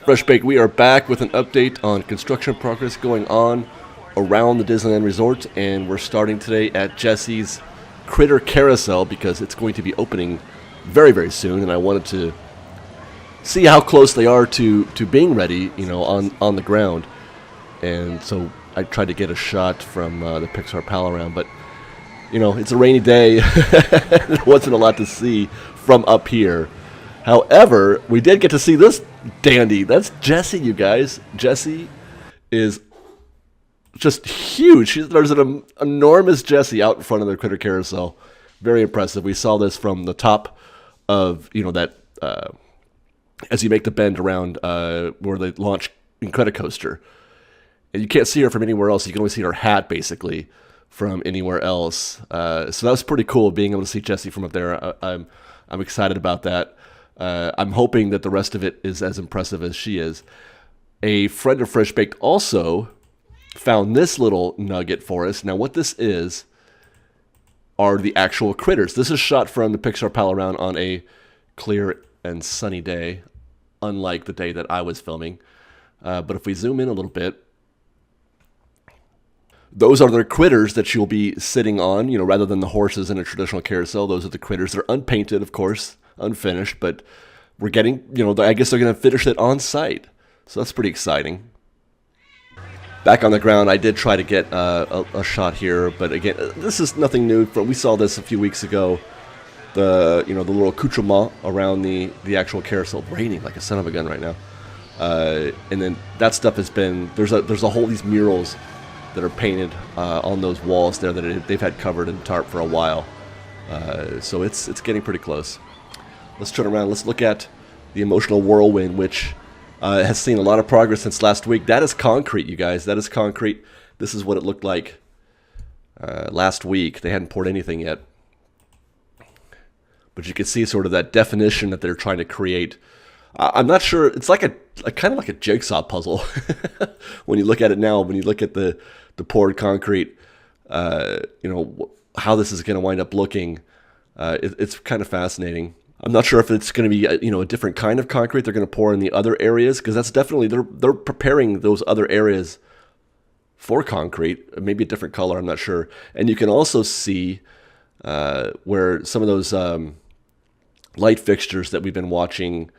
Fresh Bake, we are back with an update on construction progress going on around the Disneyland Resort, and we're starting today at Jessies Critter Carousel because it's going to be opening very, very soon, and I wanted to see how close they are to being ready, you know, on the ground. And so I tried to get a shot from the Pixar Pal around, but you know, it's a rainy day. There wasn't a lot to see from up here. However, we did get to see this dandy. That's Jessie, you guys. Jessie is just huge. There's an enormous Jessie out in front of the Critter Carousel. Very impressive. We saw this from the top of, you know, that as you make the bend around where they launch Incredicoaster. And you can't see her from anywhere else. You can only see her hat, basically, from anywhere else. So that was pretty cool, being able to see Jessie from up there. I'm excited about that. I'm hoping that the rest of it is as impressive as she is. A friend of Fresh Baked also found this little nugget for us. Now, what this is are the actual critters. This is shot from the Pixar Pal around on a clear and sunny day, unlike the day that I was filming. But if we zoom in a little bit, those are the critters that you'll be sitting on, you know, rather than the horses in a traditional carousel. Those are the critters. They're unpainted, of course, unfinished, but we're getting, you know, I guess they're going to finish it on site. So that's pretty exciting. Back on the ground, I did try to get a shot here, but again, this is nothing new. We saw this a few weeks ago. The little accoutrement around the actual carousel, raining like a son of a gun right now. And then that stuff has been, there's a whole, these murals that are painted on those walls there that they've had covered in tarp for a while. So it's getting pretty close. Let's turn around. Let's look at the Emotional Whirlwind, which has seen a lot of progress since last week. That is concrete, you guys. That is concrete. This is what it looked like last week. They hadn't poured anything yet. But you can see sort of that definition that they're trying to create. I'm not sure. It's like a kind of like a jigsaw puzzle when you look at it now. When you look at the poured concrete, you know, how this is going to wind up looking. It's kind of fascinating. I'm not sure if it's going to be a different kind of concrete they're going to pour in the other areas, because that's definitely they're preparing those other areas for concrete. Maybe a different color. I'm not sure. And you can also see where some of those light fixtures that we've been watching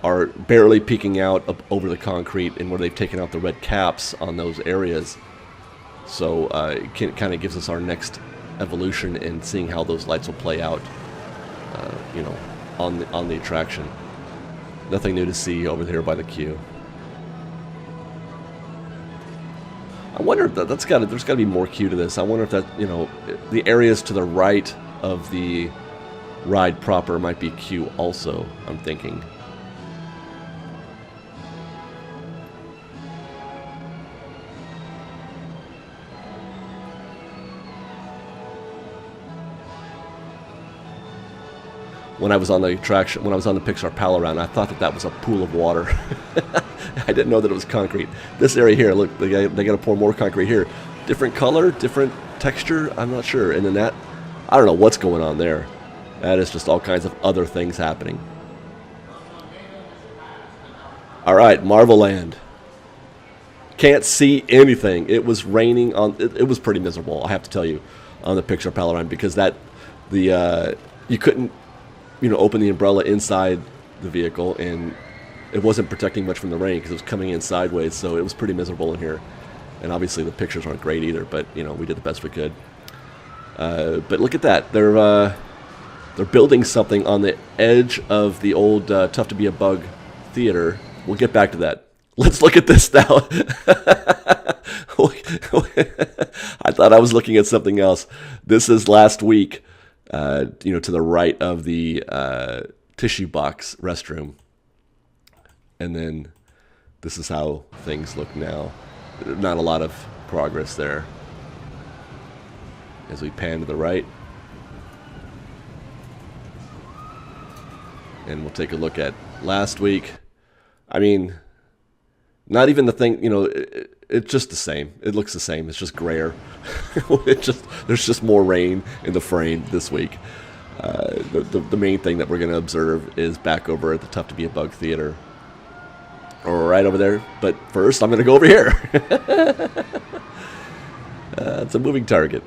are barely peeking out up over the concrete, and where they've taken out the red caps on those areas. So it kind of gives us our next evolution in seeing how those lights will play out, you know, on the attraction. Nothing new to see over there by the queue. I wonder if there's got to be more queue to this. I wonder if that, you know, the areas to the right of the ride proper might be queue also, I'm thinking. When I was on the attraction, when I was on the Pixar Pal around, I thought that was a pool of water. I didn't know that it was concrete. This area here, look, they got to pour more concrete here. Different color, different texture, I'm not sure. And then that, I don't know what's going on there. That is just all kinds of other things happening. All right, Marvelland. Can't see anything. It was raining on. It was pretty miserable, I have to tell you, on the Pixar Pal around, because you couldn't, you know, open the umbrella inside the vehicle, and it wasn't protecting much from the rain because it was coming in sideways, so it was pretty miserable in here. And obviously the pictures aren't great either, but you know, we did the best we could. But look at that, they're building something on the edge of the old Tough to Be a Bug theater. We'll get back to that. Let's look at this now. I thought I was looking at something else. This is last week. You know, to the right of the tissue box restroom. And then this is how things look now. Not a lot of progress there. As we pan to the right. And we'll take a look at last week. I mean, not even the thing, you know, it's just the same. It looks the same. It's just grayer. There's just more rain in the frame this week. The main thing that we're going to observe is back over at the Tough to Be a Bug Theater. right over there. But first, I'm going to go over here. It's a moving target.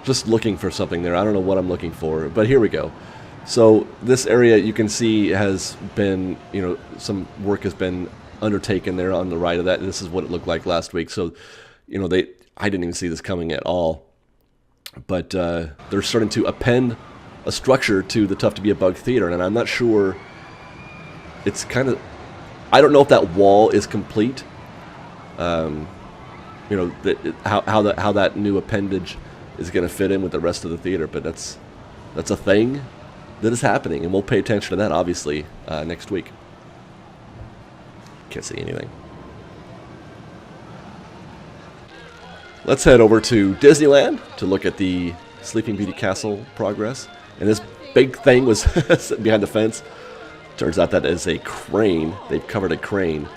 Just looking for something there. I don't know what I'm looking for, but here we go. So this area you can see has been, some work has been undertaken there on the right of that. This is what it looked like last week. So, I didn't even see this coming at all. But they're starting to append a structure to the Tough to Be a Bug Theater, and I'm not sure. It's kind of, I don't know if that wall is complete. How that new appendage is going to fit in with the rest of the theater, but that's a thing that is happening, and we'll pay attention to that obviously next week. Can't see anything. Let's head over to Disneyland to look at the Sleeping Beauty Castle progress. And this big thing was sitting behind the fence. Turns out that is a crane. They've covered a crane.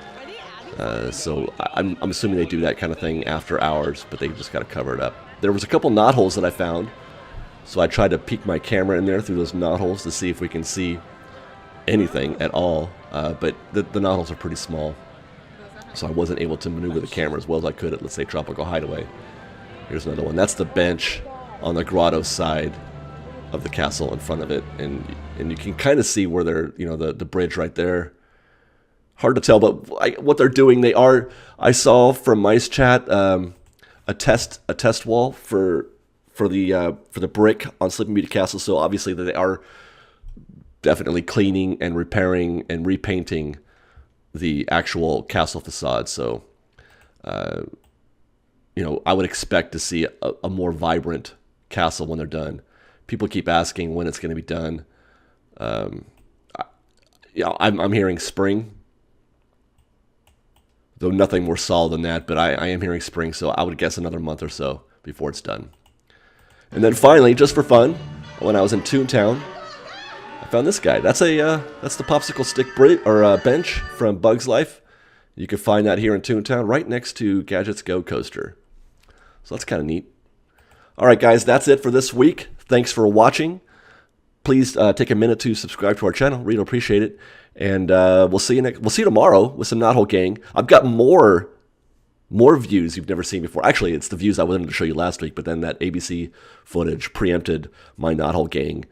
So I'm assuming they do that kind of thing after hours, but they just got to cover it up. There was a couple knotholes that I found, so I tried to peek my camera in there through those knotholes to see if we can see anything at all, but the knotholes are pretty small, so I wasn't able to maneuver the camera as well as I could at, let's say, Tropical Hideaway. Here's another one. That's the bench on the grotto side of the castle in front of it, and you can kind of see where they're, the bridge right there. Hard to tell, but what they're doing, I saw from Mice Chat, a test wall for the brick on Sleeping Beauty Castle. So obviously they are definitely cleaning and repairing and repainting the actual castle facade. So I would expect to see a more vibrant castle when they're done. People keep asking when it's going to be done. I'm hearing spring. Though nothing more solid than that, but I am hearing spring, so I would guess another month or so before it's done. And then finally, just for fun, when I was in Toontown, I found this guy. That's the popsicle stick bench from Bug's Life. You can find that here in Toontown, right next to Gadget's Go Coaster. So that's kind of neat. All right, guys, that's it for this week. Thanks for watching. Please take a minute to subscribe to our channel. Really appreciate it. And we'll see you tomorrow with some Knothole Gang. I've got more views you've never seen before. Actually, it's the views I wanted to show you last week, but then that ABC footage preempted my Knothole Gang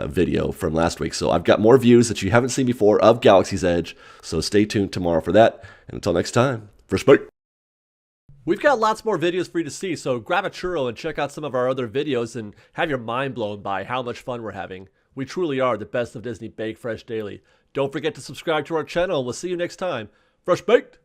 video from last week. So I've got more views that you haven't seen before of Galaxy's Edge. So stay tuned tomorrow for that. And until next time, respect. We've got lots more videos for you to see, so grab a churro and check out some of our other videos and have your mind blown by how much fun we're having. We truly are the best of Disney Bake Fresh Daily. Don't forget to subscribe to our channel, and we'll see you next time. Fresh Baked!